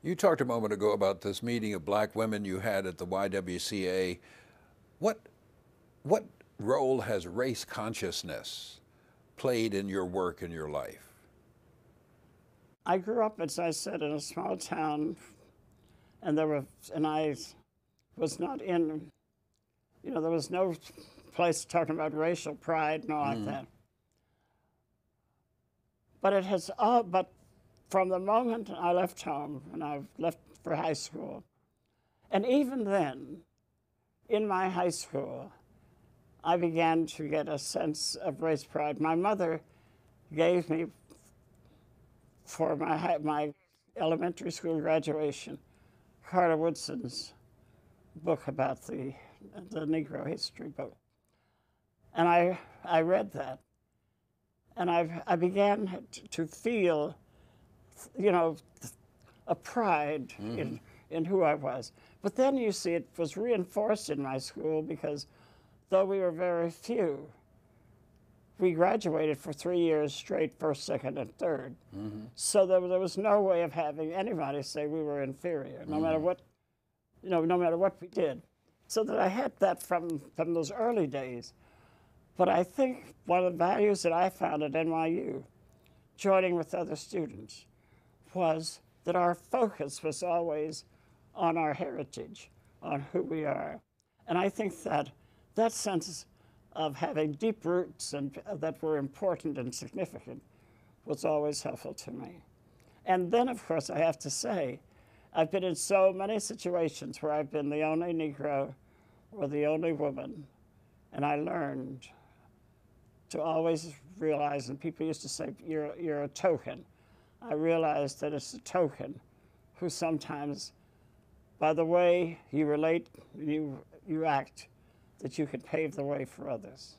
You talked a moment ago about this meeting of black women you had at the YWCA. What, what role has race consciousness played in your work and your life? I grew up, as I said, in a small town, and I was not in, there was no place talking about racial pride and all like that. But but from the moment I left home and I left for high school, and even then, in my high school, I began to get a sense of race pride. My mother gave me, for my elementary school graduation, Carter Woodson's book about the Negro history book. And I read that, and I began to feel, a pride in who I was. But then you see, it was reinforced in my school because though we were very few, we graduated for 3 years straight, first, second, and third. So there was no way of having anybody say we were inferior, no matter what, no matter what we did. So that I had that from those early days. But I think one of the values that I found at NYU, joining with other students, was that our focus was always on our heritage, on who we are. And I think that that sense of having deep roots and that were important and significant was always helpful to me. And then, of course, I have to say, I've been in so many situations where I've been the only Negro or the only woman, and I learned to always realize, and people used to say, you're a token. I realized that it's a token who sometimes, by the way you relate, you act, that you can pave the way for others.